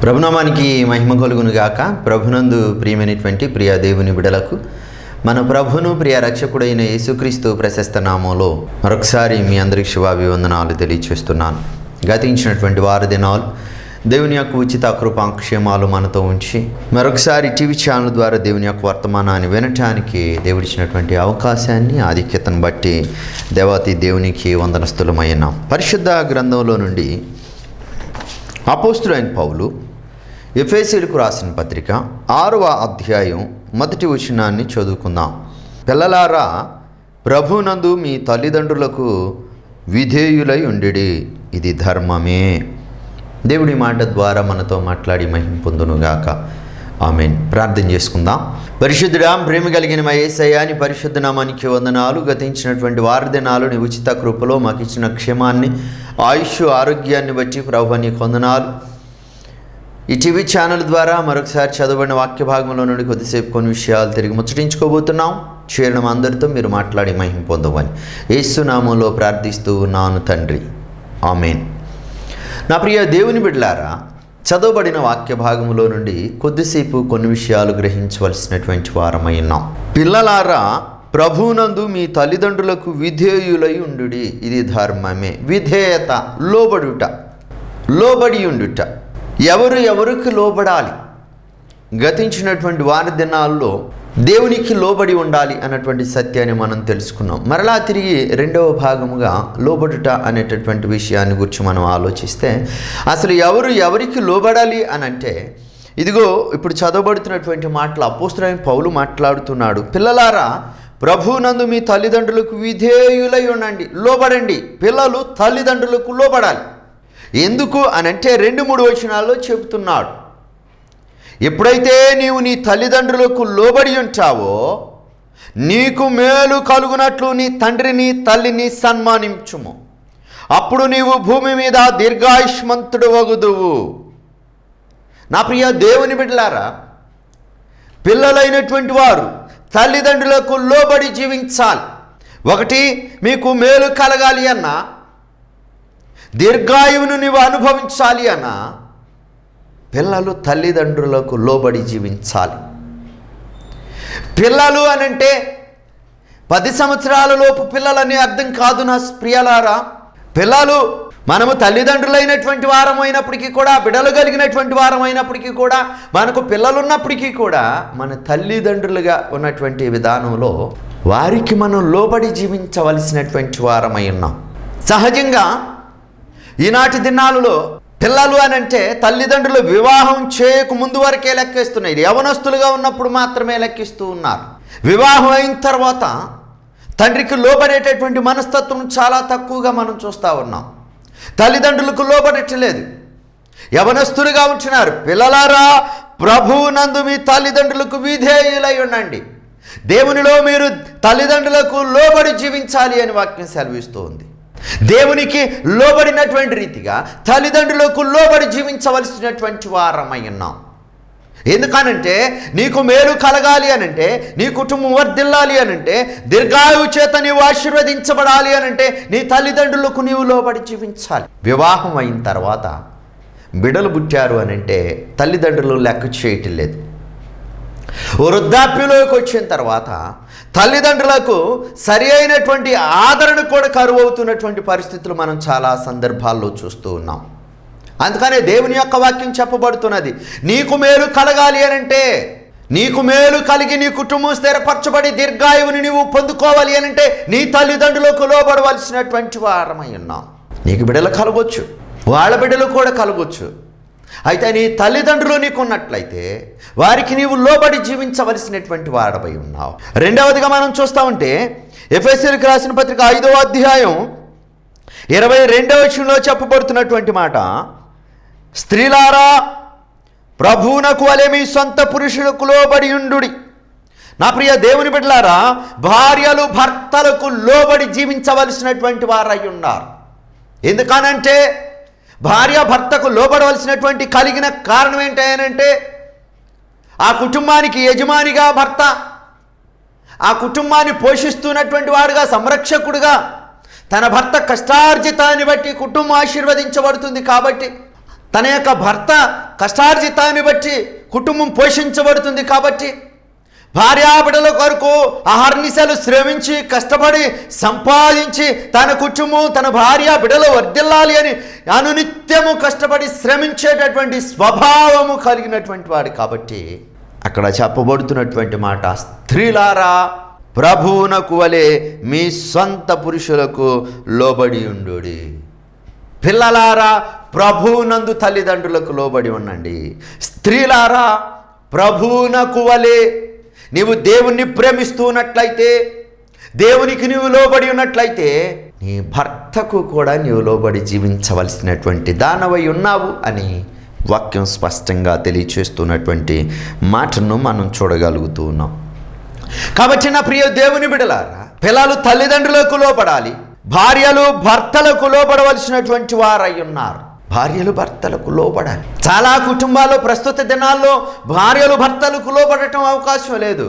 ప్రభునామానికి మహిమ కలుగును గాక. ప్రభునందు ప్రియమైనటువంటి ప్రియ దేవుని బిడలకు మన ప్రభును ప్రియ రక్షకుడైన యేసుక్రీస్తు ప్రశస్త నామంలో మరొకసారి మీ అందరికి శుభాభివందనాలు తెలియచేస్తున్నాను. గతించినటువంటి వారి దినాలు దేవుని యొక్క ఉచిత కృపాక్షేమాలు మనతో ఉంచి మరొకసారి టీవీ ఛానల్ ద్వారా దేవుని యొక్క వర్తమానాన్ని వినటానికి దేవుడిచ్చినటువంటి అవకాశాన్ని ఆధిక్యతను బట్టి దేవాతి దేవునికి వందనస్తులమైనాం. పరిశుద్ధ గ్రంథంలో నుండి అపోస్తులైన పౌలు ఎఫెసీయులకు రాసిన పత్రిక 6వ అధ్యాయం 1వ వచనాన్ని చదువుకుందాం. పిల్లలారా, ప్రభునందు మీ తల్లిదండ్రులకు విధేయులై ఉండిడి, ఇది ధర్మమే. దేవుడి మాట ద్వారా మనతో మాట్లాడి మహిమ పొందునుగాక. ఆమేన్. ప్రార్థన చేసుకుందాం. పరిశుద్ధుడా, ప్రేమ కలిగిన మా యేసయ్యా, నీ పరిశుద్ధ నామానికి వందనాలు. గతించినటువంటి వారి దినాలు నీ ఉచిత కృపలో మాకు ఇచ్చిన క్షేమాన్ని, ఆయుష్, ఆరోగ్యాన్ని బట్టి ప్రభువా నీకు వందనాలు. ఈ టీవీ ఛానల్ ద్వారా మరొకసారి చదవబడిన వాక్య భాగంలో నుండి కొద్దిసేపు కొన్ని విషయాలు తిరిగి ముచ్చటించుకోబోతున్నాం. చేరడం అందరితో మీరు మాట్లాడి మహిమ పొందవని యేసు నామంలో ప్రార్థిస్తూ ఉన్నాను తండ్రి. ఆమేన్. నా ప్రియ దేవుని బిడ్డలారా, చదవబడిన వాక్య భాగంలో నుండి కొద్దిసేపు కొన్ని విషయాలు గ్రహించవలసినటువంటి వారమై ఉన్నాం. పిల్లలారా, ప్రభునందు మీ తల్లిదండ్రులకు విధేయులై ఉండుడి, ఇది ధర్మమే. విధేయత, లోబడి ఉండుట. ఎవరికి లోబడాలి? గతించినటువంటి వారి దినాల్లో దేవునికి లోబడి ఉండాలి అన్నటువంటి సత్యాన్ని మనం తెలుసుకున్నాం. మరలా తిరిగి రెండవ భాగముగా లోబడుట అనేటటువంటి విషయాన్ని గురించి మనం ఆలోచిస్తే అసలు ఎవరికి లోబడాలి అని అంటే, ఇదిగో ఇప్పుడు చదవబడుతున్నటువంటి మాటలు అపోస్తలుడైన పౌలు మాట్లాడుతున్నాడు. పిల్లలారా, ప్రభునందు మీ తల్లిదండ్రులకు విధేయులై ఉండండి, లోబడండి. పిల్లలు తల్లిదండ్రులకు లోబడాలి. ఎందుకు అనంటే 2-3 వచనాల్లో చెబుతున్నాడు. ఎప్పుడైతే నీవు నీ తల్లిదండ్రులకు లోబడి ఉంటావో నీకు మేలు కలుగునట్లు నీ తండ్రిని తల్లిని సన్మానించుము, అప్పుడు నీవు భూమి మీద దీర్ఘాయుష్మంతుడు వగుదువు. నా ప్రియ దేవుని బిడ్డలారా, పిల్లలైనటువంటి వారు తల్లిదండ్రులకు లోబడి జీవించాలి. ఒకటి, మీకు మేలు కలగాలి అన్నా, దీర్ఘాయువును నీవు అనుభవించాలి అన్న, పిల్లలు తల్లిదండ్రులకు లోబడి జీవించాలి. పిల్లలు అనంటే 10 సంవత్సరాల లోపు పిల్లలని అర్థం కాదు నా ప్రియులారా. పిల్లలు మనము తల్లిదండ్రులైనటువంటి వారం అయినప్పటికీ కూడా, బిడ్డలు కలిగినటువంటి వారం అయినప్పటికీ కూడా, మనకు పిల్లలు ఉన్నప్పటికీ కూడా మన తల్లిదండ్రులుగా ఉన్నటువంటి విధానంలో వారికి మనం లోబడి జీవించవలసినటువంటి వారమై ఉన్నాం. సహజంగా ఈనాటి దినాలలో పిల్లలు అని అంటే తల్లిదండ్రులు వివాహం చేయక ముందు వరకే లెక్కిస్తున్నాయి. యవనస్తులుగా ఉన్నప్పుడు మాత్రమే లెక్కిస్తూ ఉన్నారు. వివాహం అయిన తర్వాత తండ్రికి లోబడేటటువంటి మనస్తత్వం చాలా తక్కువగా మనం చూస్తూ ఉన్నాం. తల్లిదండ్రులకు లోబడట్లేదు, యవనస్తులుగా ఉంటున్నారు. పిల్లలారా, ప్రభువునందు మీ తల్లిదండ్రులకు విధేయులై ఉండండి. దేవునిలో మీరు తల్లిదండ్రులకు లోబడి జీవించాలి అని వాక్యం సెలవిస్తూ ఉంది. దేవునికి లోబడినటువంటి రీతిగా తల్లిదండ్రులకు లోబడి జీవించవలసినటువంటి వారమై ఉన్నాం. ఎందుకనంటే నీకు మేలు కలగాలి అనంటే, నీ కుటుంబం వర్ధిల్లాలి అనంటే, దీర్ఘాయువు చేత నీవు ఆశీర్వదించబడాలి అనంటే నీ తల్లిదండ్రులకు నీవు లోబడి జీవించాలి. వివాహం అయిన తర్వాత బిడ్డలు పుట్టారు అనంటే తల్లిదండ్రులు లెక్క చేయటం లేదు. వృద్ధాప్యంలోకి వచ్చిన తర్వాత తల్లిదండ్రులకు సరి అయినటువంటి ఆదరణ కూడా కరువు అవుతున్నటువంటి పరిస్థితులు మనం చాలా సందర్భాల్లో చూస్తూ ఉన్నాం. అందుకనే దేవుని యొక్క వాక్యం చెప్పబడుతున్నది, నీకు మేలు కలగాలి అనంటే, నీకు మేలు కలిగి నీ కుటుంబం స్థిరపరచబడి దీర్ఘాయువుని నీవు పొందుకోవాలి అనంటే నీ తల్లిదండ్రులకు లోబడవలసినటువంటి వారమై ఉన్నాం. నీకు బిడ్డలు కలగొచ్చు, వాళ్ళ బిడ్డలు కూడా కలగొచ్చు. అయితే నీ తల్లిదండ్రులు నీకు ఉన్నట్లయితే వారికి నీవు లోబడి జీవించవలసినటువంటి వాడపై ఉన్నావు. రెండవదిగా మనం చూస్తూ ఉంటే ఎఫెసీయులకు రాసిన పత్రిక 5వ అధ్యాయం 22వ వచనంలో చెప్పబడుతున్నటువంటి మాట, స్త్రీలారా, ప్రభువునకు వలె మీ సొంత పురుషులకు లోబడి ఉండుడి. నా ప్రియ దేవుని బిడ్డలారా, భార్యలు భర్తలకు లోబడి జీవించవలసినటువంటి వారై ఉన్నారు. ఎందుకనంటే భార్య భర్తకు లోబడవలసినటువంటి కలిగిన కారణం ఏంటంటే, ఆ కుటుంబానికి యజమానిగా భర్త, ఆ కుటుంబాన్ని పోషిస్తున్నటువంటి వాడుగా, సంరక్షకుడుగా, తన భర్త కష్టార్జితాన్ని బట్టి కుటుంబం ఆశీర్వదించబడుతుంది. కాబట్టి తన యొక్క భర్త కష్టార్జితాన్ని బట్టి కుటుంబం పోషించబడుతుంది. కాబట్టి భార్యాబిడ్డల కొరకు అహర్నిశలు శ్రమించి కష్టపడి సంపాదించి తన కుటుంబం తన భార్య బిడ్డలు వర్ధిల్లాలి అని అనునిత్యము కష్టపడి శ్రమించేటటువంటి స్వభావము కలిగినటువంటి వాడు. కాబట్టి అక్కడ చెప్పబడుతున్నటువంటి మాట, స్త్రీలారా ప్రభువునకు వలె మీ సొంత పురుషులకు లోబడి ఉండుడి. పిల్లలారా ప్రభువునందు తల్లిదండ్రులకు లోబడి ఉండండి. స్త్రీలారా ప్రభువునకు వలె, నీవు దేవుణ్ణి ప్రేమిస్తూ ఉన్నట్లయితే, దేవునికి నీవు లోబడి ఉన్నట్లయితే నీ భర్తకు కూడా నీవు లోబడి జీవించవలసినటువంటి దానవై ఉన్నావు అని వాక్యం స్పష్టంగా తెలియచేస్తున్నటువంటి మాటను మనం చూడగలుగుతూ ఉన్నాం. కాబట్టి నా ప్రియ దేవుని బిడ్డలారా, పిల్లలు తల్లిదండ్రులకు లోబడాలి, భార్యలు భర్తలకు లోబడవలసినటువంటి వారై ఉన్నారు. భార్యలు భర్తలకు లోబడాలి. చాలా కుటుంబాల్లో ప్రస్తుత దినాల్లో భార్యలు భర్తలకు లోబడటం అవకాశం లేదు.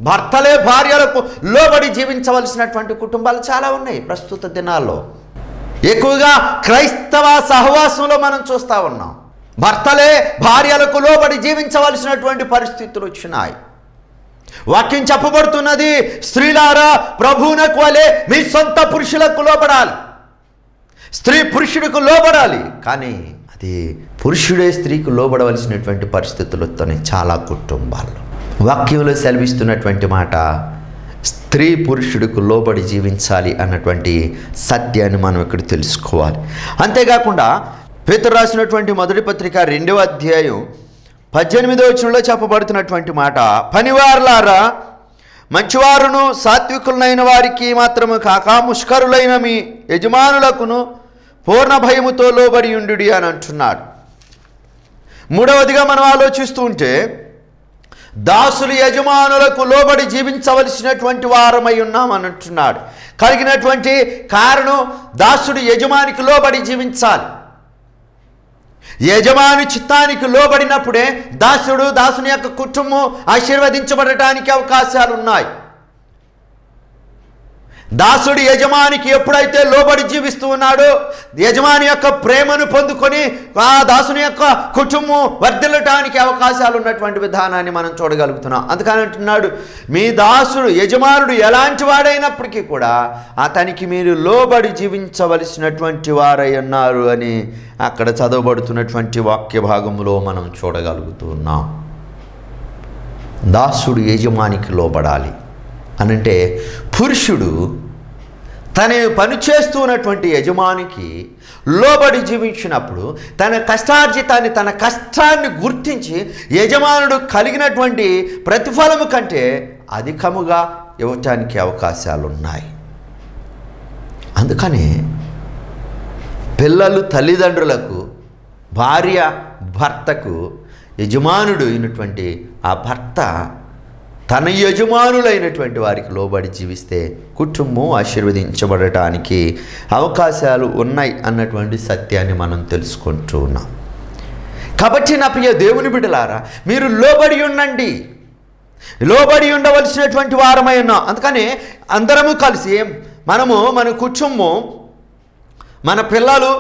భర్తలే భార్యలకు లోబడి జీవించవలసినటువంటి కుటుంబాలు చాలా ఉన్నాయి ప్రస్తుత దినాల్లో. ఎక్కువగా క్రైస్తవ సహవాసంలో మనం చూస్తూ ఉన్నాం. భర్తలే భార్యలకు లోబడి జీవించవలసినటువంటి పరిస్థితులు వచ్చినాయి. వాక్యం చెప్పబడుతున్నది, స్త్రీలారా ప్రభువునకు వలె మీ సొంత పురుషులకు లోబడాలి. స్త్రీ పురుషుడికి లోబడాలి, కానీ అది పురుషుడే స్త్రీకి లోబడవలసినటువంటి పరిస్థితులతోనే చాలా కుటుంబాల్లో. వాక్యంలో సెలవిస్తున్నటువంటి మాట, స్త్రీ పురుషుడికి లోబడి జీవించాలి అన్నటువంటి సత్యాన్ని మనం ఇక్కడ తెలుసుకోవాలి. అంతేకాకుండా పేతురు రాసినటువంటి మొదటి పత్రిక 2వ అధ్యాయం 18వ వచనంలో చెప్పబడుతున్నటువంటి మాట, పనివారులారా మంచివారును సాత్వికులైన వారికి మాత్రము కాక ముష్కరులైన మీ యజమానులకును పూర్ణ భయముతో లోబడి ఉండుడి అని అంటున్నాడు. మూడవదిగా మనం ఆలోచిస్తూ ఉంటే, దాసులు యజమానులకు లోబడి జీవించవలసినటువంటి వారమై ఉన్నామని అంటున్నాడు. కలిగినటువంటి కారణం, దాసుడు యజమానికి లోబడి జీవించాలి. యజమాని చిత్తానికి లోబడినప్పుడే దాసుని యొక్క కుటుంబం ఆశీర్వదించబడటానికి అవకాశాలు ఉన్నాయి. దాసుడు యజమానికి ఎప్పుడైతే లోబడి జీవిస్తూ ఉన్నాడో, యజమాని యొక్క ప్రేమను పొందుకొని ఆ దాసుని యొక్క కుటుంబం వర్ధిల్లటానికి అవకాశాలు ఉన్నటువంటి విధానాన్ని మనం చూడగలుగుతున్నాం. అందుకని అంటున్నాడు, మీ దాసుడు యజమానుడు ఎలాంటి వాడైనప్పటికీ కూడా అతనికి మీరు లోబడి జీవించవలసినటువంటి వారై ఉన్నారు అని అక్కడ చదవబడుతున్నటువంటి వాక్య భాగంలో మనం చూడగలుగుతున్నాం. దాసుడు యజమానికి లోబడాలి అనంటే, పురుషుడు తన పని చేస్తున్నటువంటి యజమానికి లోబడి జీవించినప్పుడు తన కష్టార్జితాన్ని, తన కష్టాన్ని గుర్తించి యజమానుడు కలిగినటువంటి ప్రతిఫలము కంటే అధికముగా ఇవ్వటానికి అవకాశాలు ఉన్నాయి. అందుకనే పిల్లలు తల్లిదండ్రులకు, భార్య భర్తకు, యజమానుడు అయినటువంటి ఆ భర్త తన యజమానులైనటువంటి వారికి లోబడి జీవిస్తే కుటుంబం ఆశీర్వదించబడటానికి అవకాశాలు ఉన్నాయి అన్నటువంటి సత్యాన్ని మనం తెలుసుకుంటూ ఉన్నాం. కాబట్టి నా ప్రియ దేవుని బిడ్డలారా, మీరు లోబడి ఉండండి, లోబడి ఉండవలసినటువంటి వారమై ఉన్నాం. అందుకని అందరము కలిసి మన కుటుంబం, మన పిల్లలు,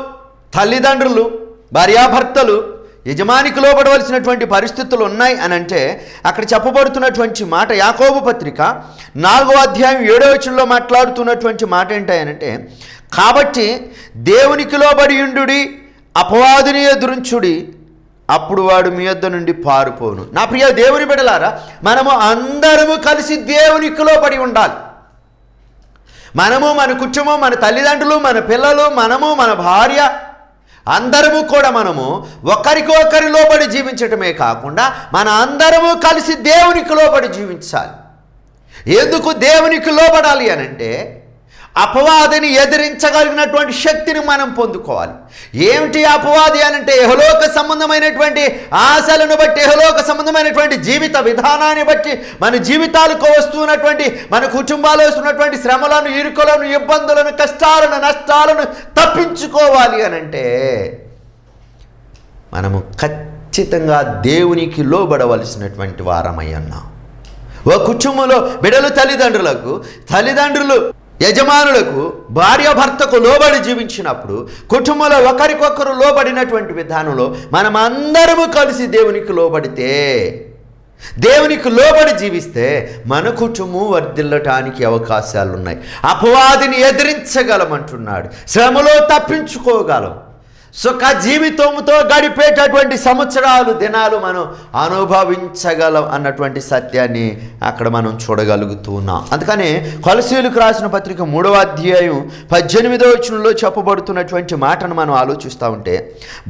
తల్లిదండ్రులు, భార్యాభర్తలు యజమానికి లోబడవలసినటువంటి పరిస్థితులు ఉన్నాయి అని అంటే, అక్కడ చెప్పబడుతున్నటువంటి మాట యాకోబు పత్రిక 4వ అధ్యాయం 7వ వచనంలో మాట్లాడుతున్నటువంటి మాట ఏంటంటే, కాబట్టి దేవునికి లోబడి ఉండుడి, అపవాదిని ఎదురించుడి, అప్పుడు వాడు మీ యొద్ద నుండి పారిపోను. నా ప్రియ దేవుని బిడ్డలారా, మనము అందరము కలిసి దేవునికి లోబడి ఉండాలి. మనము, మన కుటుంబం, మన తల్లిదండ్రులు, మన పిల్లలు, మనము, మన భార్య, అందరము కూడా మనము ఒకరికొకరి లోబడి జీవించటమే కాకుండా మన అందరము కలిసి దేవునికి లోబడి జీవించాలి. ఎందుకు దేవునికి లోబడాలి అనంటే, అపవాదిని ఎదిరించగలిగినటువంటి శక్తిని మనం పొందుకోవాలి. ఏమిటి అపవాది అనంటే, యెహోలోక సంబంధమైనటువంటి ఆశలను బట్టి, యెహోలోక సంబంధమైనటువంటి జీవిత విధానాన్ని బట్టి మన జీవితాలకు వస్తున్నటువంటి, మన కుటుంబాలు వస్తున్నటువంటి శ్రమలను, ఇరుకులను, ఇబ్బందులను, కష్టాలను, నష్టాలను తప్పించుకోవాలి అనంటే మనము ఖచ్చితంగా దేవునికి లోబడవలసినటువంటి వారమై ఉన్నాం. ఓ కుటుంబంలో బిడ్డలు తల్లిదండ్రులకు, తల్లిదండ్రులు యజమానులకు భార్యాభర్తకు లోబడి జీవించినప్పుడు, కుటుంబంలో ఒకరికొకరు లోబడినటువంటి విధానంలో మనం అందరము కలిసి దేవునికి లోబడితే, దేవునికి లోబడి జీవిస్తే మన కుటుంబం వర్ధిల్లటానికి అవకాశాలు ఉన్నాయి. అపవాదిని ఎదిరించగలమంటున్నాడు. శ్రమలో తప్పించుకోగలం. సుఖ జీవితంతో గడిపేటటువంటి సంవత్సరాలు, దినాలు మనం అనుభవించగలం అన్నటువంటి సత్యాన్ని అక్కడ మనం చూడగలుగుతున్నాం. అందుకని కొలసీయులకు రాసిన పత్రిక 3వ అధ్యాయం 18వ వచనంలో చెప్పబడుతున్నటువంటి మాటను మనం ఆలోచిస్తూ ఉంటే,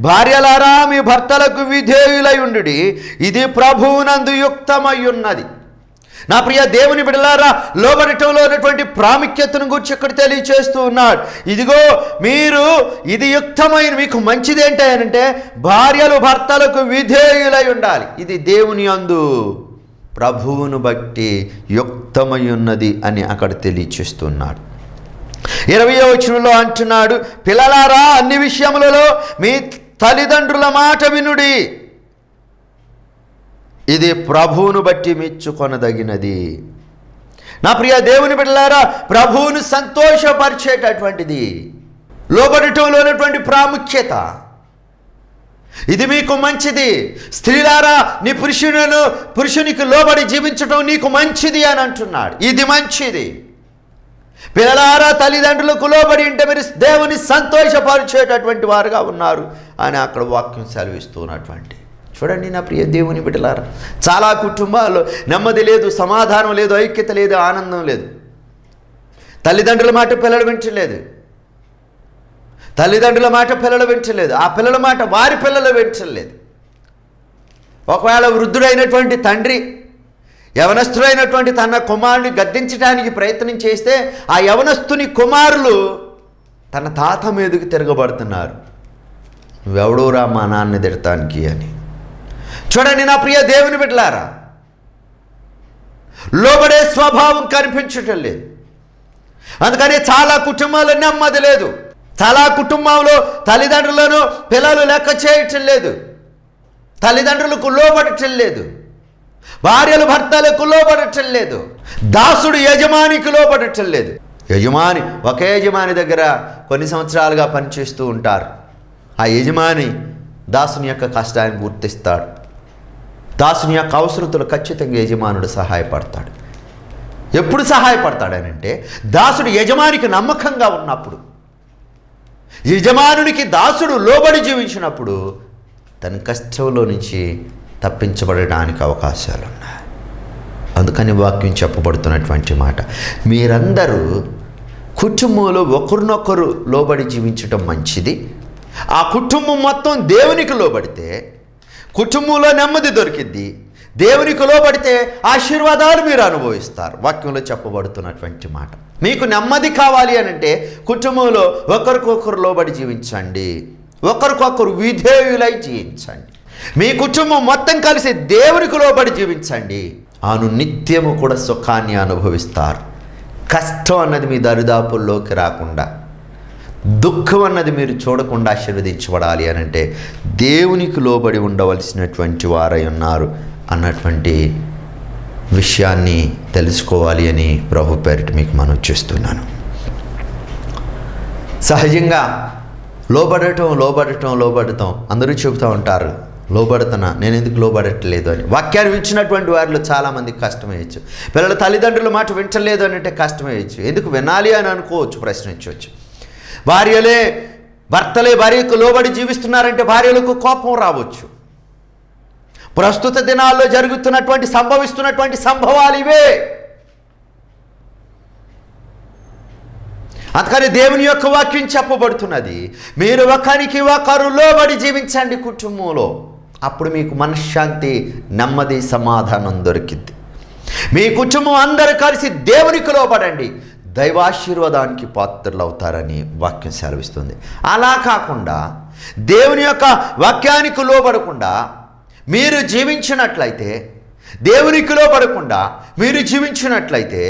భార్యలారా మీ భర్తలకు విధేయులై ఉండుడి, ఇది ప్రభువునందు యుక్తమై ఉన్నది. నా ప్రియ దేవుని బిడ్డలారా, లోబడటంలో ఉన్నటువంటి ప్రాముఖ్యతను గురించి ఇక్కడ తెలియచేస్తూ ఉన్నాడు. ఇదిగో మీరు ఇది యుక్తమైన, మీకు మంచిది ఏంటంటే భార్యలు భర్తలకు విధేయులై ఉండాలి. ఇది దేవుని యందు ప్రభువును బట్టి యుక్తమై ఉన్నది అని అక్కడ తెలియచేస్తున్నాడు. 20వ వచనంలో అంటున్నాడు, పిల్లలారా అన్ని విషయములలో మీ తల్లిదండ్రుల మాట వినుడి, ఇది ప్రభువును బట్టి మెచ్చుకొనదగినది. నా ప్రియ దేవుని బిడ్డలారా, ప్రభువును సంతోషపరిచేటటువంటిది లోబడటంలో ఉన్నటువంటి ప్రాముఖ్యత. ఇది మీకు మంచిది. స్త్రీలారా నీ పురుషునికి లోబడి జీవించటం నీకు మంచిది అని అంటున్నాడు. ఇది మంచిది. పిల్లలారా తల్లిదండ్రులకు లోబడి ఉంటే మీరు దేవుని సంతోషపరిచేటటువంటి వారుగా ఉన్నారు అని అక్కడ వాక్యం సెలవిస్తున్నటువంటి. చూడండి నా ప్రియ దేవుని బిడ్డలారా, చాలా కుటుంబాల్లో నెమ్మది లేదు, సమాధానం లేదు, ఐక్యత లేదు, ఆనందం లేదు. తల్లిదండ్రుల మాట పిల్లలు వింటలేదు, తల్లిదండ్రుల మాట పిల్లలు వింటలేదు, ఆ పిల్లల మాట వారి పిల్లలు వింటలేదు. ఒకవేళ వృద్ధుడైనటువంటి తండ్రి యవనస్తుడైనటువంటి తన కుమారుని గద్దించడానికి ప్రయత్నం చేస్తే ఆ యవనస్తుని కుమారులు తన తాత మీదకి తిరగబడుతున్నారు, నువ్వెవడోరా మా నాన్న తిడతానికి అని. చూడండి నా ప్రియ దేవుని బిడ్డలారా, లోబడే స్వభావం కనిపించటం లేదు. అందుకని చాలా కుటుంబాలు నెమ్మది లేదు. చాలా కుటుంబంలో తల్లిదండ్రులను పిల్లలు లెక్క చేయటం లేదు, తల్లిదండ్రులకు లోబడటం లేదు, భార్యలు భర్తలకు లోబడటం లేదు, దాసుడు యజమానికి లోబడటం లేదు. ఒకే యజమాని దగ్గర కొన్ని సంవత్సరాలుగా పనిచేస్తూ ఉంటారు. ఆ యజమాని దాసుని యొక్క కష్టాన్ని గుర్తిస్తాడు. దాసుని యొక్క అవసరతలు ఖచ్చితంగా యజమానుడు సహాయపడతాడు. ఎప్పుడు సహాయపడతాడనంటే దాసుడు యజమానికి నమ్మకంగా ఉన్నప్పుడు, యజమానునికి దాసుడు లోబడి జీవించినప్పుడు తన కష్టంలో నుంచి తప్పించబడడానికి అవకాశాలు ఉన్నాయి. అందుకని వాక్యం చెప్పబడుతున్నటువంటి మాట, మీరందరూ కుటుంబంలో ఒకరినొకరు లోబడి జీవించటం మంచిది. ఆ కుటుంబం మొత్తం దేవునికి లోబడితే కుటుంబంలో నెమ్మది దొరికిద్ది. దేవునికి లోబడితే ఆశీర్వాదాలు మీరు అనుభవిస్తారు. వాక్యంలో చెప్పబడుతున్నటువంటి మాట. మీకు నెమ్మది కావాలి అనంటే కుటుంబంలో ఒకరికొకరు లోబడి జీవించండి, ఒకరికొకరు విధేయులై జీవించండి. మీ కుటుంబం మొత్తం కలిసి దేవునికి లోబడి జీవించండి. ఆను నిత్యము కూడా సుఖాన్ని అనుభవిస్తారు. కష్టం అన్నది మీ దరిదాపుల్లోకి రాకుండా, దుఃఖం అన్నది మీరు చూడకుండా ఆశీర్వదించబడాలి అనంటే దేవునికి లోబడి ఉండవలసినటువంటి వారై ఉన్నారు అన్నటువంటి విషయాన్ని తెలుసుకోవాలి అని ప్రభు పేరిట మీకు మనం చేస్తున్నాను. సహజంగా లోబడటం అందరూ చెబుతూ ఉంటారు, లోబడుతున్నా, నేను ఎందుకు లోబడట్లేదు అని. వాక్యాన్ని వించినటువంటి వారిలో చాలామందికి కష్టమేయచ్చు. పిల్లల తల్లిదండ్రుల మాట వింటలేదు అని అంటే కష్టమేయచ్చు. ఎందుకు వినాలి అని అనుకోవచ్చు, ప్రశ్నించవచ్చు. భర్తలే భార్యకు లోబడి జీవిస్తున్నారంటే భార్యలకు కోపం రావచ్చు. ప్రస్తుత దినాల్లో సంభవిస్తున్నటువంటి సంభవాలు ఇవే. అందుకని దేవుని యొక్క వాక్యం చెప్పబడుతున్నది, మీరు ఒకరికి ఒకరు లోబడి జీవించండి కుటుంబంలో. అప్పుడు మీకు మనశ్శాంతి, నెమ్మది, సమాధానం దొరికింది. మీ కుటుంబం అందరూ కలిసి దేవునికి లోబడండి, దైవాశీర్వాదానికి పాత్రలు అవుతారని వాక్యం సెలవిస్తుంది. అలా కాకుండా దేవుని యొక్క వాక్యానికి లోబడకుండా మీరు జీవించినట్లయితే, దేవునికి లోబడకుండా మీరు జీవించినట్లయితే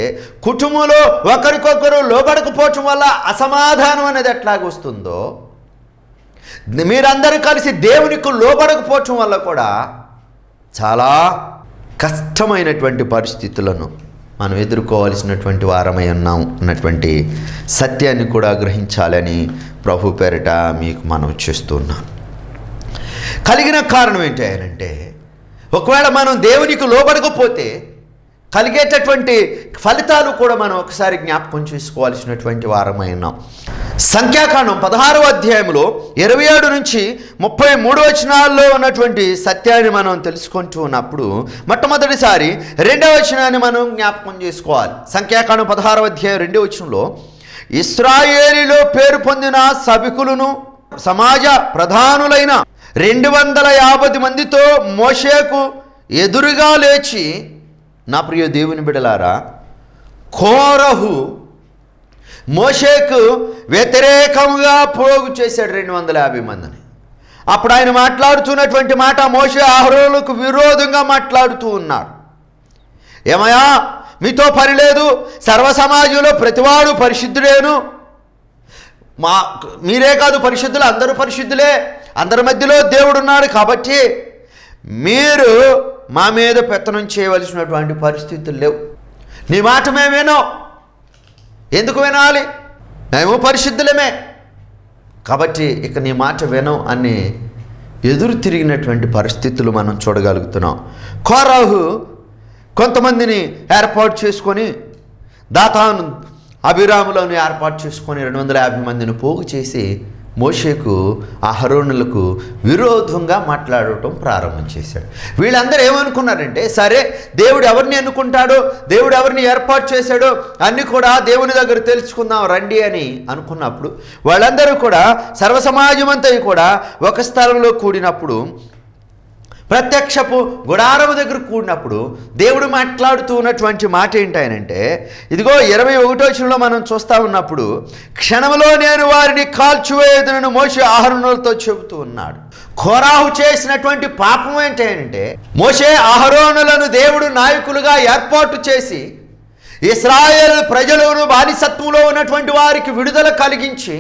కుటుంబంలో ఒకరికొకరు లోబడకపోవటం వల్ల అసమాధానం అనేది ఎట్లాగొస్తుందో, మీరందరూ కలిసి దేవునికి లోబడకపోవటం వల్ల కూడా చాలా కష్టమైనటువంటి పరిస్థితులను మనం ఎదుర్కోవాల్సినటువంటి వారమై ఉన్నాం అన్నటువంటి సత్యాన్ని కూడా గ్రహించాలని ప్రభు పేరిట మీకు మనవి చేస్తున్నాను. కలిగిన కారణం ఏంటి అంటే, ఒకవేళ మనం దేవునికి లోబడకపోతే కలిగేటటువంటి ఫలితాలు కూడా మనం ఒకసారి జ్ఞాపకం చేసుకోవాల్సినటువంటి వారమై ఉన్నాం. సంఖ్యాకాండం 16వ అధ్యాయంలో 27 నుంచి 33 వచనాల్లో ఉన్నటువంటి సత్యాన్ని మనం తెలుసుకుంటూ ఉన్నప్పుడు మొట్టమొదటిసారి 2వ వచనాన్ని మనం జ్ఞాపకం చేసుకోవాలి. సంఖ్యాకాండం 16వ అధ్యాయం 2వ వచనంలో, ఇశ్రాయేలీలో పేరు పొందిన సభికులను సమాజ ప్రధానులైన 250 మందితో మోషేకు ఎదురుగా లేచి, నా ప్రియ దేవుని బిడ్డలారా, కోరహు మోషేకు వ్యతిరేకంగా పోగు చేశాడు 250 మందిని. అప్పుడు ఆయన మాట్లాడుతున్నటువంటి మాట, మోషే అహరోనులకు విరోధంగా మాట్లాడుతూ ఉన్నాడు. ఏమయ్యా, మీతో పని లేదు, సర్వ సమాజంలో ప్రతివాడు పరిశుద్ధుడేను, మీరే కాదు పరిశుద్ధులు, అందరూ పరిశుద్ధులే, అందరి మధ్యలో దేవుడు ఉన్నాడు, కాబట్టి మీరు మా మీద పెత్తనం చేయవలసినటువంటి పరిస్థితులు లేవు. నీ మాట మేము వినాం, ఎందుకు వినాలి, మేము పరిశుద్ధులమే, కాబట్టి ఇక నీ మాట వినం అని ఎదురు తిరిగినటువంటి పరిస్థితులు మనం చూడగలుగుతున్నాం. కోరహు కొంతమందిని ఏర్పాటు చేసుకొని, దాతాను అభిరాములను ఏర్పాటు చేసుకొని 250 మందిని పోగు చేసి మోషేకు అహరోనులకు విరోధంగా మాట్లాడటం ప్రారంభం చేశాడు. వీళ్ళందరూ ఏమనుకున్నారంటే, సరే దేవుడు ఎవరిని ఎన్నుకుంటాడో, దేవుడు ఎవరిని ఏర్పాటు చేశాడో అన్నీ కూడా దేవుని దగ్గర తెలుసుకుందాం రండి అని అనుకున్నప్పుడు వాళ్ళందరూ కూడా సర్వసమాజం అంతా కూడా ఒక స్థలంలో కూడినప్పుడు, ప్రత్యక్షపు గుడారము దగ్గర కూడినప్పుడు దేవుడు మాట్లాడుతూ ఉన్నటువంటి మాట ఏంటంటే, ఇదిగో 21వ వచనంలో మనం చూస్తూ ఉన్నప్పుడు, క్షణంలో నేను వారిని కాల్చివేయుదునని మోషే అహరోనులతో చెబుతూ ఉన్నాడు. కోరాహు చేసినటువంటి పాపం ఏంటంటే, మోషే అహరోనులను దేవుడు నాయకులుగా ఏర్పాటు చేసి ఇశ్రాయేలు ప్రజలను బానిసత్వంలో ఉన్నటువంటి వారికి విడుదల కలిగించి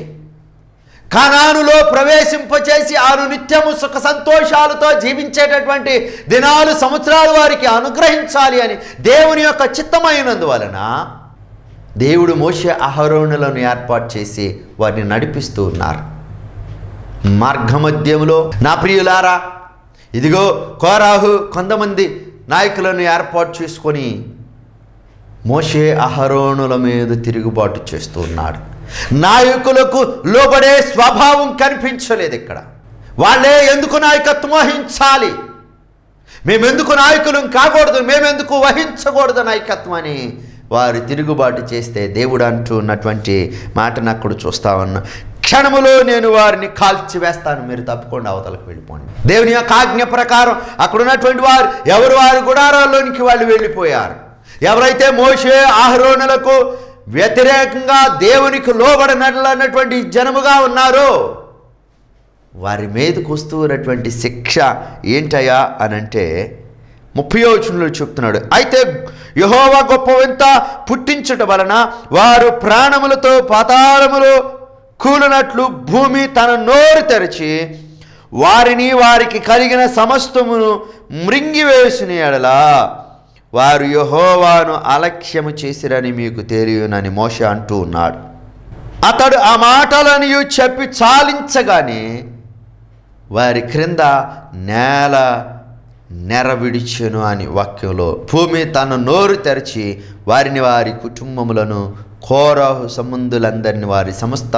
కనానులో ప్రవేశింపచేసి ఆరు నిత్యము సుఖ సంతోషాలతో జీవించేటటువంటి దినాలు, సంవత్సరాలు వారికి అనుగ్రహించాలి అని దేవుని యొక్క చిత్తమైనందువలన దేవుడు మోషే అహరోనులను ఏర్పాటు చేసి వారిని నడిపిస్తూ ఉన్నారు. మార్గమధ్యంలో నా ప్రియులారా, ఇదిగో కోరాహు కొంతమంది నాయకులను ఏర్పాటు చేసుకొని మోషే అహరోనుల మీద తిరుగుబాటు చేస్తూ ఉన్నాడు. నాయకులకు లోబడే స్వభావం కనిపించలేదు ఇక్కడ. వాళ్ళే ఎందుకు నాయకత్వం వహించాలి, మేమెందుకు నాయకులం కాకూడదు, మేమెందుకు వహించకూడదు నాయకత్వం అని వారు తిరుగుబాటు చేస్తే దేవుడు అంటూ ఉన్నటువంటి మాటను అక్కడ చూస్తా ఉన్నా, క్షణములో నేను వారిని కాల్చివేస్తాను, మీరు తప్పకుండా అవతలకు వెళ్ళిపోండి. దేవుని యొక్క ఆజ్ఞ ప్రకారం అక్కడ ఉన్నటువంటి వారు ఎవరు వారి గుడారాల్లోనికి వాళ్ళు వెళ్ళిపోయారు. ఎవరైతే మోషే అహరోనులకు వ్యతిరేకంగా దేవునికి లోబడనట్లన్నటువంటి జనముగా ఉన్నారో వారి మీదకు వస్తున్నటువంటి శిక్ష ఏంటయ్యా అనంటే 30వ వచనంలో చెప్తున్నాడు, అయితే యెహోవా గొప్ప వింత పుట్టించుట వలన వారు ప్రాణములతో పాతాళములో కూలినట్లు భూమి తన నోరు తెరచి వారిని వారికి కలిగిన సమస్తమును మృంగివేసిన ఎడలా వారు యెహోవాను అలక్ష్యము చేసిరని మీకు తెలియనని మోషే అంటూ ఉన్నాడు. అతడు ఆ మాటలను చెప్పి చాలించగానే వారి క్రింద నేల నెరవిడిచెను అని వాక్యంలో, భూమి తన నోరు తెరచి వారిని వారి కుటుంబములను కోరాహు సంబంధులందరినీ వారి సమస్త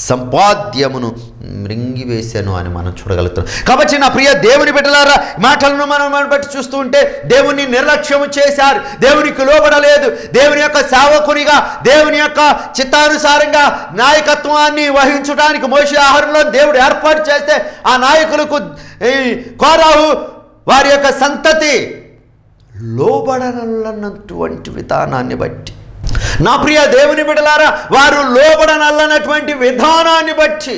సంపాద్యమును మృంగివేశాను అని మనం చూడగలుగుతాం. కాబట్టి నా ప్రియ దేవుని బిడ్డలారా, మాటలను మనం బట్టి చూస్తూ ఉంటే దేవుని నిర్లక్ష్యము చేశారు, దేవునికి లోబడలేదు. దేవుని యొక్క సేవకునిగా దేవుని యొక్క చిత్తానుసారంగా నాయకత్వాన్ని వహించడానికి మోషే అహరోనులను దేవుడు ఏర్పాటు చేస్తే ఆ నాయకులకు కోరాహు వారి యొక్క సంతతి లోబడనన్నటువంటి విధానాన్ని బట్టి, నా ప్రియ దేవుని బిడ్డలారా, వారు లోబడనల్లనటువంటి విధానాన్ని బట్టి,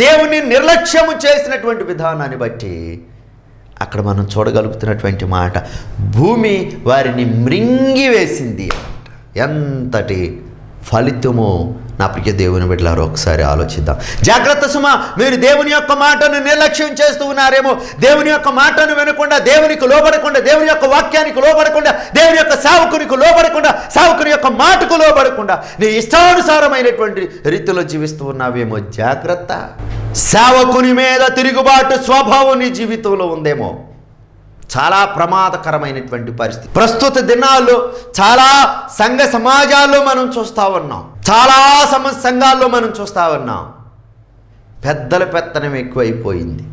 దేవుని నిర్లక్ష్యము చేసినటువంటి విధానాన్ని బట్టి అక్కడ మనం చూడగలుగుతున్నటువంటి మాట, భూమి వారిని మృంగివేసింది. ఎంతటి ఫలితము నా ప్రియ దేవుని బిడ్డలారా ఒకసారి ఆలోచిద్దాం. జాగ్రత్త సుమ, మీరు దేవుని యొక్క మాటను నిర్లక్ష్యం చేస్తూ ఉన్నారేమో. దేవుని యొక్క మాటను వినకుండా, దేవునికి లోబడకుండా, దేవుని యొక్క వాక్యానికి లోబడకుండా, దేవుని యొక్క సేవకునికి లోబడకుండా, సేవకుని యొక్క మాటకు లోబడకుండా నీ ఇష్టానుసారమైనటువంటి రీతిలో జీవిస్తూ ఉన్నావేమో. జాగ్రత్త. సేవకుని మీద తిరుగుబాటు స్వభావం నీ జీవితంలో ఉందేమో. చాలా ప్రమాదకరమైనటువంటి పరిస్థితి ప్రస్తుత దినాల్లో చాలా సంఘ సమాజాల్లో మనం చూస్తూ ఉన్నాం. చాలా సంఘాల్లో మనం చూస్తూ ఉన్నాం. పెద్దల పెత్తనం ఎక్కువైపోయింది.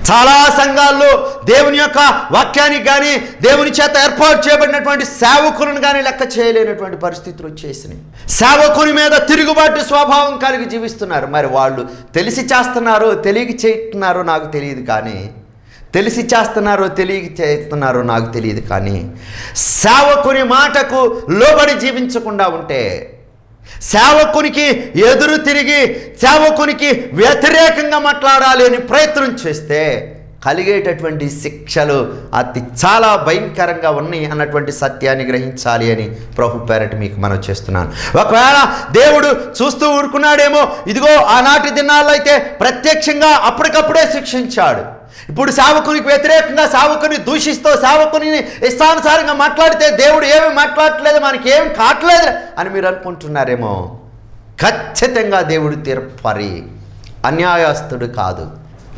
చాలా సంఘాల్లో దేవుని యొక్క వాక్యానికి కానీ, దేవుని చేత ఏర్పాటు చేయబడినటువంటి సేవకులను కానీ లెక్క చేయలేనటువంటి పరిస్థితులు వచ్చేసినాయి. సేవకుని మీద తిరుగుబాటు స్వభావం కలిగి జీవిస్తున్నారు. మరి వాళ్ళు తెలిసి చేస్తున్నారో తెలియక చేస్తున్నారో నాకు తెలియదు, కానీ తెలిసి చేస్తున్నారో తెలియక చేస్తున్నారో నాకు తెలియదు, కానీ సేవకుని మాటకు లోబడి జీవించకుండా ఉంటే, సేవకునికి ఎదురు తిరిగి సేవకునికి వ్యతిరేకంగా మాట్లాడాలి అని ప్రయత్నం చేస్తే కలిగేటటువంటి శిక్షలు చాలా భయంకరంగా ఉన్నాయి అన్నటువంటి సత్యాన్ని గ్రహించాలి అని ప్రభు పేరట మీకు మనం చేస్తున్నాను. ఒకవేళ దేవుడు చూస్తూ ఊరుకున్నాడేమో. ఇదిగో ఆనాటి దినాల్లో అయితే ప్రత్యక్షంగా అప్పటికప్పుడే శిక్షించాడు. ఇప్పుడు సేవకునికి వ్యతిరేకంగా సేవకుని దూషిస్తూ సేవకుని ఇష్టానుసారంగా మాట్లాడితే దేవుడు ఏమి మాట్లాడట్లేదు, మనకి ఏమి కావట్లేదు అని మీరు అనుకుంటున్నారేమో. ఖచ్చితంగా దేవుడు తీర్పరి, అన్యాయస్తుడు కాదు.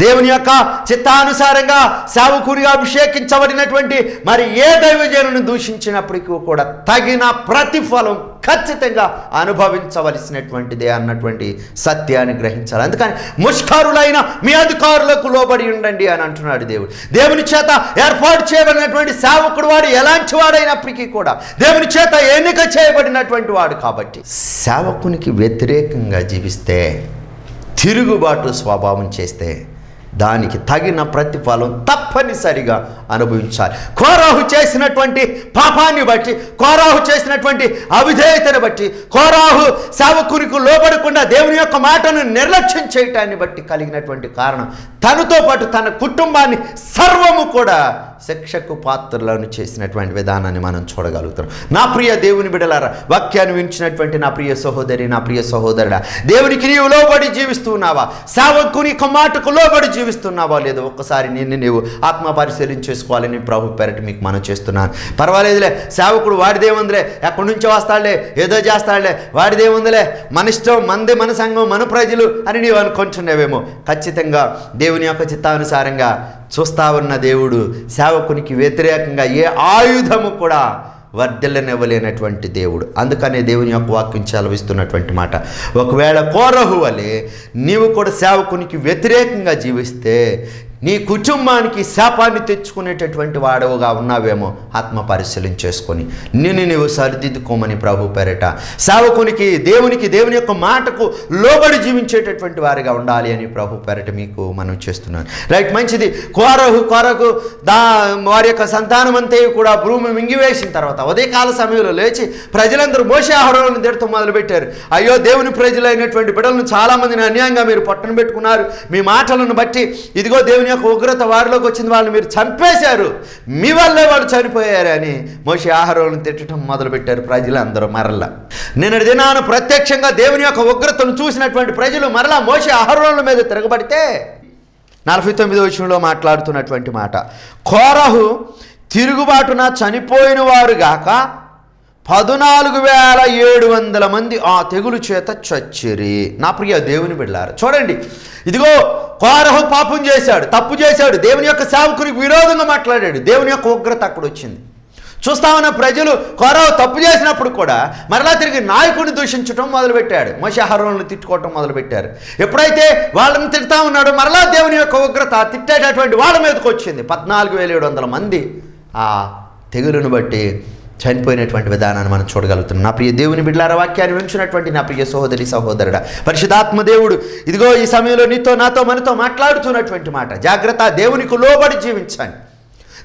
దేవుని యొక్క చిత్తానుసారంగా సేవకునిగా అభిషేకించబడినటువంటి మరి ఏ దైవజనుని దూషించినప్పటికీ కూడా తగిన ప్రతిఫలం ఖచ్చితంగా అనుభవించవలసినటువంటిదే అన్నటువంటి సత్యాన్ని గ్రహించాలి. అందుకని ముష్కరులైన మీ అధికారులకు లోబడి ఉండండి అని అంటున్నాడు దేవుడు. దేవుని చేత ఏర్పాటు చేయబడినటువంటి సేవకుడు వాడు ఎలాంటి వాడైనప్పటికీ కూడా దేవుని చేత ఎన్నిక చేయబడినటువంటి వాడు కాబట్టి సేవకునికి వ్యతిరేకంగా జీవిస్తే, తిరుగుబాటు స్వభావం చేస్తే దానికి తగిన ప్రతిఫలం తప్పనిసరిగా అనుభవించాలి. కోరాహు చేసినటువంటి పాపాన్ని బట్టి, కోరాహు చేసినటువంటి అవిధేయతను బట్టి, కోరాహు సేవకునికి లోబడకుండా దేవుని యొక్క మాటను నిర్లక్ష్యం చేయటాన్ని బట్టి కలిగినటువంటి కారణం తనతో పాటు తన కుటుంబాన్ని సర్వము కూడా శిక్షకు పాత్రలను చేసినటువంటి విధానాన్ని మనం చూడగలుగుతాం. నా ప్రియ దేవుని బిడ్డలారా, వాక్యాన్ని వించినటువంటి నా ప్రియ సహోదరి, నా ప్రియ సహోదరుడా, దేవునికి నీవు లోబడి జీవిస్తున్నావా? సేవకుని మాటకు లోబడి జీవిస్తున్నావా లేదో ఒక్కసారి నీవు ఆత్మ పరిశీలన చేసుకోవాలని ప్రభు పేరట మీకు మనం చేస్తున్నాను. పర్వాలేదులే, సేవకుడు వాడిదేముందిలే, ఎక్కడి నుంచో వస్తాడులే, ఏదో చేస్తాడులే, వాడిదేముందిలే, మన ఇష్టం, మనదే, మన సంఘం, మన ప్రజలు అని నీవు అనుకుంటున్నావేమో. ఖచ్చితంగా దేవుని యొక్క చిత్తానుసారంగా చూస్తా ఉన్న దేవుడు సేవకునికి వ్యతిరేకంగా ఏ ఆయుధము కూడా వర్ధిల్లనివ్వలేనటువంటి దేవుడు. అందుకనే దేవుని యొక్క వాక్యం సెలవిస్తున్నటువంటి మాట, ఒకవేళ కోరహు వలె నీవు కూడా సేవకునికి వ్యతిరేకంగా జీవిస్తే నీ కుటుంబానికి శాపాన్ని తెచ్చుకునేటటువంటి వాడవుగా ఉన్నావేమో ఆత్మ పరిశీలన చేసుకొని నిన్ను నీవు సరిదిద్దుకోమని ప్రభు పేరట సేవకునికి, దేవుని యొక్క మాటకు లోబడి జీవించేటటువంటి వారిగా ఉండాలి అని ప్రభు పేరట మీకు మనం చేస్తున్నాను. రైట్, మంచిది. కోరహు వారి యొక్క సంతానం అంతా కూడా భూమి మింగివేసిన తర్వాత ఉదయకాల సమయంలో లేచి ప్రజలందరూ మోషే అహరోనులను తిడుతూ మొదలుపెట్టారు. అయ్యో, దేవుని ప్రజలైనటువంటి బిడ్డలను చాలామందిని అన్యాయంగా మీరు పట్టణ పెట్టుకున్నారు. మీ మాటలను బట్టి ఇదిగో దేవుని యొక్క ఉగ్రత వారిలోకి వచ్చింది, వాళ్ళని మీరు చంపేశారు, మీ వల్లే వాళ్ళు చనిపోయారు అని మోషే అహరోనులను తిట్టడం మొదలుపెట్టారు ప్రజలందరూ. మరలా నిన్నటి దినాన ప్రత్యక్షంగా దేవుని యొక్క ఉగ్రతను చూసినటువంటి ప్రజలు మరలా మోషే అహరోనుల మీద తిరగబడితే 49వ వచనంలో మాట్లాడుతున్నటువంటి మాట, కోరహు తిరుగుబాటున చనిపోయిన వారు గాక 14,700 మంది ఆ తెగులు చేత చచ్చిరి. నా ప్రియ దేవుని బిడ్డలారా, చూడండి, ఇదిగో కోరహు పాపం చేశాడు, తప్పు చేశాడు, దేవుని యొక్క సేవకునికి విరోధంగా మాట్లాడాడు, దేవుని యొక్క ఉగ్రత అక్కడ వచ్చింది. చూస్తా ఉన్న ప్రజలు కోరహు తప్పు చేసినప్పుడు కూడా మరలా తిరిగి నాయకుడిని దూషించడం మొదలుపెట్టాడు, మోషే అహరోనులను తిట్టుకోవటం మొదలుపెట్టారు. ఎప్పుడైతే వాళ్ళని తిడతా ఉన్నాడో మరలా దేవుని యొక్క ఉగ్రత తిట్టేటటువంటి వాళ్ళ మీదకి వచ్చింది. 14,700 మంది ఆ తెగులును బట్టి చనిపోయినటువంటి విధానాన్ని మనం చూడగలుగుతున్నాం. నా ప్రియ దేవుని బిడ్డలారా, వాక్యాన్ని వింటున్నటువంటి నా ప్రియ సహోదరి సహోదరుడా, పరిశుద్ధాత్మ దేవుడు ఇదిగో ఈ సమయంలో నీతో, నాతో, మనతో మాట్లాడుతున్నటువంటి మాట, జాగ్రత్త. దేవునికి లోబడి జీవించండి,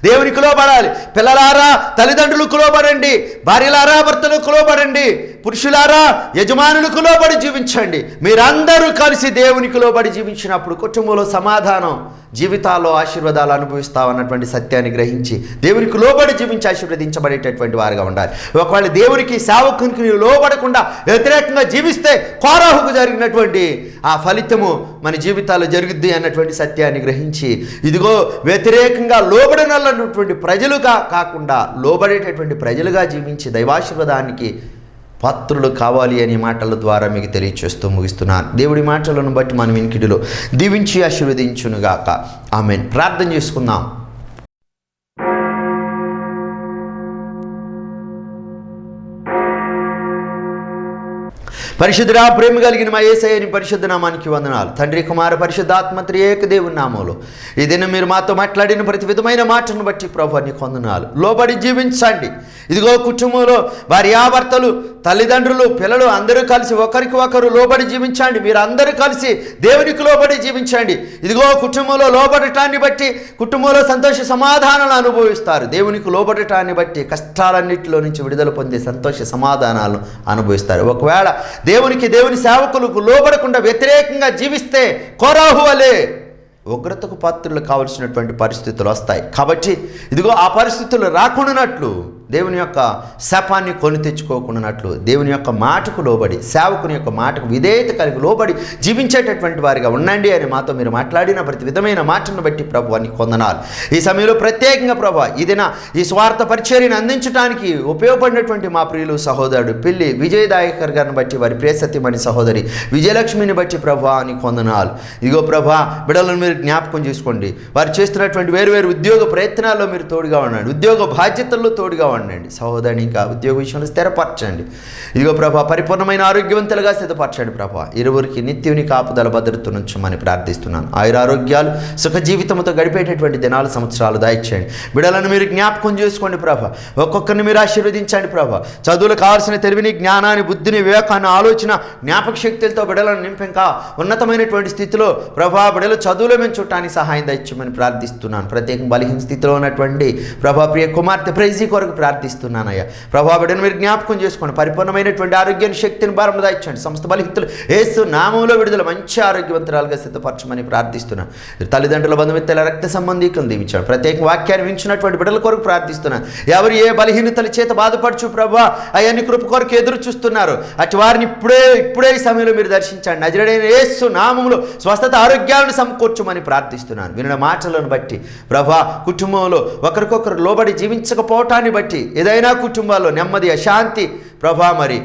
దేవునికి లోబడాలి. పిల్లలారా తల్లిదండ్రులకు లోబడండి, భార్యలారా భర్తలకు లోబడండి, పురుషులారా యజమానులకు లోబడి జీవించండి. మీరందరూ కలిసి దేవునికి లోబడి జీవించినప్పుడు కుటుంబంలో సమాధానం, జీవితాల్లో ఆశీర్వాదాలు అనుభవిస్తామన్నటువంటి సత్యాన్ని గ్రహించి దేవునికి లోబడి జీవించి ఆశీర్వదించబడేటటువంటి వారుగా ఉండాలి. ఒకవేళ దేవునికి సేవకునికి లోబడకుండా వ్యతిరేకంగా జీవిస్తే కోరాహుకు జరిగినటువంటి ఆ ఫలితము మన జీవితాల్లో జరుగుద్ది అన్నటువంటి సత్యాన్ని గ్రహించి, ఇదిగో వ్యతిరేకంగా లోబడనటువంటి ప్రజలుగా కాకుండా లోబడేటటువంటి ప్రజలుగా జీవించి దైవాశీర్వాదానికి పాత్రులు కావాలి అనే మాటల ద్వారా మీకు తెలియచేస్తూ ముగిస్తున్నాను. దేవుడి మాటలను బట్టి మనం వినికిడిలో దీవించి ఆశీర్వదించునుగాక. ఆమేన్. ప్రార్థన చేసుకుందాం. పరిశుద్ధుడా, ప్రేమ కలిగిన మా యేసయ్య పరిశుద్ధ నామానికి వందనాలు. తండ్రి, కుమార, పరిశుద్ధాత్మ త్రియేక దేవుని నామంలో ఈ దినం మీరు మాతో మాట్లాడిన ప్రతి విధమైన మాటను బట్టి ప్రభువా నీకు వందనాలు. లోబడి జీవించండి. ఇదిగో కుటుంబంలో భార్యాభర్తలు, తల్లిదండ్రులు, పిల్లలు అందరూ కలిసి ఒకరికి ఒకరు లోబడి జీవించండి. మీరు అందరూ కలిసి దేవునికి లోబడి జీవించండి. ఇదిగో కుటుంబంలో లోబడటాన్ని బట్టి కుటుంబంలో సంతోష సమాధానాలు అనుభవిస్తారు. దేవునికి లోబడటాన్ని బట్టి కష్టాలన్నింటిలో నుంచి విడుదల పొందే సంతోష సమాధానాలను అనుభవిస్తారు. ఒకవేళ దేవుని సేవకులకు లోబడకుండా వ్యతిరేకంగా జీవిస్తే కోరాహు వలె ఉగ్రతకు పాత్రలు కావలసినటువంటి పరిస్థితులు వస్తాయి. కాబట్టి ఇదిగో ఆ పరిస్థితులు రాకుండానట్లు, దేవుని యొక్క శాపాన్ని కొని తెచ్చుకోకుండానట్లు దేవుని యొక్క మాటకు లోబడి, సేవకుని యొక్క మాటకు విధేయత కలిగి లోబడి జీవించేటటువంటి వారిగా ఉండండి అని మాతో మీరు మాట్లాడిన ప్రతి విధమైన మాటను బట్టి ప్రభువా నీకు వందనాలు. ఈ సమయంలో ప్రత్యేకంగా ప్రభువా ఈ స్వార్థ పరిచర్యను అందించడానికి ఉపయోగపడినటువంటి మా ప్రియులు సహోదరుడు పిల్లి విజయదాయకర్ గారిని బట్టి, వారి ప్రియసత్యమణి సహోదరి విజయలక్ష్మిని బట్టి ప్రభువా నీకు వందనాలు. ఇదిగో ప్రభువా బిడ్డలను మీరు జ్ఞాపకం చేసుకోండి. వారు చేస్తున్నటువంటి వేరు ఉద్యోగ ప్రయత్నాల్లో మీరు తోడుగా ఉండండి. ఉద్యోగ బాధ్యతల్లో తోడుగా ఉండండి. సహోదరుని ఇంకా ఉద్యోగ విషయంలో స్థిరపరచండి. ఇదిగో ప్రభా పరిపూర్ణమైన ఆరోగ్యవంతులుగా సిద్ధపరచండి. ప్రభా ఇరువురికి నిత్యుని కాపుదల భద్రత నుంచమని ప్రార్థిస్తున్నాను. ఆయురారోగ్యాలు సుఖ జీవితంతో గడిపేటటువంటి దినాలు, సంవత్సరాలు దయచేయండి. బిడ్డలను మీరు జ్ఞాపకం చేసుకోండి ప్రభా. ఒక్కొక్కరిని మీరు ఆశీర్వదించండి ప్రభా. చదువులు కావాల్సిన తెలివిని, జ్ఞానాన్ని, బుద్ధిని, వివేకాన్ని, ఆలోచన, జ్ఞాపక శక్తులతో బిడ్డలను నింపి ఇంకా ఉన్నతమైనటువంటి స్థితిలో ప్రభా బిడ్డలు చదువులో మేము చూడటానికి సహాయం దయచేయమని ప్రార్థిస్తున్నాను. ప్రత్యేకంగా బలహీన స్థితిలో ఉన్నటువంటి ప్రభా ప్రియ కుమార్తె ప్రైజీ కొరకు ప్రార్థిస్తున్నానయ్యా. ప్రభా బిడ్డను మీరు జ్ఞాపకం చేసుకోండి. పరిపూర్ణమైనటువంటి ఆరోగ్యాన్ని, శక్తిని భారం దాయించండి. సమస్త బలహీనతలు యేసు నామములో విడుదల, మంచి ఆరోగ్యవంతురాలుగా సిద్ధపరచమని ప్రార్థిస్తున్నాను. తల్లిదండ్రుల, బంధుమిత్రుల, రక్త సంబంధీకులను దీవించాడు. ప్రత్యేక వాక్యాన్ని వించినటువంటి బిడ్డల కొరకు ప్రార్థిస్తున్నాను. ఎవరు ఏ బలహీనతల చేత బాధపడుచు ప్రభా అవన్నీ కృప కొరకు ఎదురు చూస్తున్నారు, అటు వారిని ఇప్పుడే ఈ సమయంలో మీరు దర్శించండి. నజరేయుడైన యేసు నామములో స్వస్థత, ఆరోగ్యాలను సమకూర్చమని ప్రార్థిస్తున్నాను. విన్న మాటలను బట్టి ప్రభా కుటుంబంలో ఒకరికొకరు లోబడి జీవించకపోవటాన్ని బట్టి ఏదైనా కుటుంబాల్లో నెమ్మది, అశాంతి ప్రభా మరి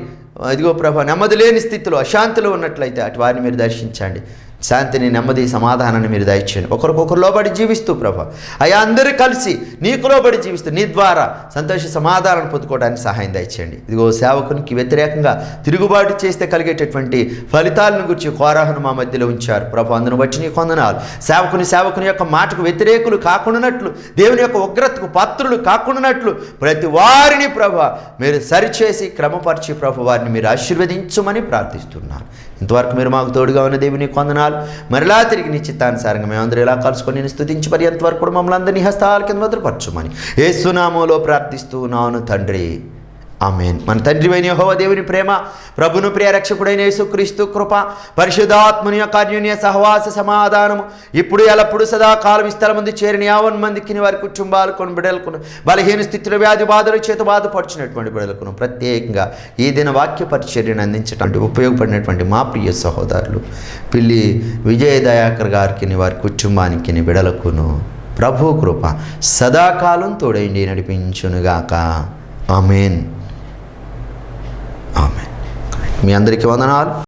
ఇదిగో ప్రభా నెమ్మది లేని స్థితిలో, అశాంతిలో ఉన్నట్లయితే అటు వారిని మీరు దర్శించండి. శాంతిని, నెమ్మది, సమాధానాన్ని మీరు దయచేయండి. ఒకరికొకరు లోబడి జీవిస్తూ ప్రభా అయ్యా అందరూ కలిసి నీకు లోబడి జీవిస్తూ నీ ద్వారా సంతోష సమాధానాన్ని పొందుకోవడానికి సహాయం దయచేయండి. ఇదిగో సేవకునికి వ్యతిరేకంగా తిరుగుబాటు చేస్తే కలిగేటటువంటి ఫలితాలను గురించి కోరాహను మా మధ్యలో ఉంచారు ప్రభా. అందును బట్టి నీకు వందనాలు. సేవకుని యొక్క మాటకు వ్యతిరేకులు కాకుండానట్లు, దేవుని యొక్క ఉగ్రతకు పాత్రులు కాకుండానట్లు ప్రతి వారిని ప్రభా మీరు సరిచేసి క్రమపరిచి ప్రభు వారిని మీరు ఆశీర్వదించమని ప్రార్థిస్తున్నారు. ఇంతవరకు మీరు మాకు తోడుగా ఉన్న దేవుని వందనాలు. మరలా తిరిగి నీ చిత్తానుసారంగా మేమందరూ ఇలా కలుసుకొని నేను స్తుతించి పర్యంతవరకు కూడా మమ్మల్ని అందరినీ హస్తాల కింద భద్రపరచమని యేసు నామములో ప్రార్థిస్తున్నాను తండ్రి. ఆమేన్. మన తండ్రి అయిన యెహోవా దేవుని ప్రేమ, ప్రభును ప్రియ రక్షకుడైన యేసుక్రీస్తు కృప, పరిశుద్ధాత్మని యొక్క అన్యోన్య సహవాస సమాధానము ఇప్పుడు ఎల్లప్పుడు సదాకాలం స్థలముందు చేరిన 50 మందికి, వారి కుటుంబాలకు, బిడ్డలకు, బలహీన స్థితిలో వ్యాధి బాధల చేత బాధపడుచున్నటువంటి బిడ్డలకు ప్రత్యేకంగా ఈ దిన వాక్య పరిచర్యను అందించడానికి ఉపయోగపడినటువంటి మా ప్రియ సహోదరులు పిల్లి విజయదయాకర్ గారికి, వారి కుటుంబానికి, బిడ్డలకును ప్రభు కృప సదాకాలం తోడైండి నడిపించునుగాక. ఆమేన్. ఆమేన్. మీ అందరికీ వందనాలు.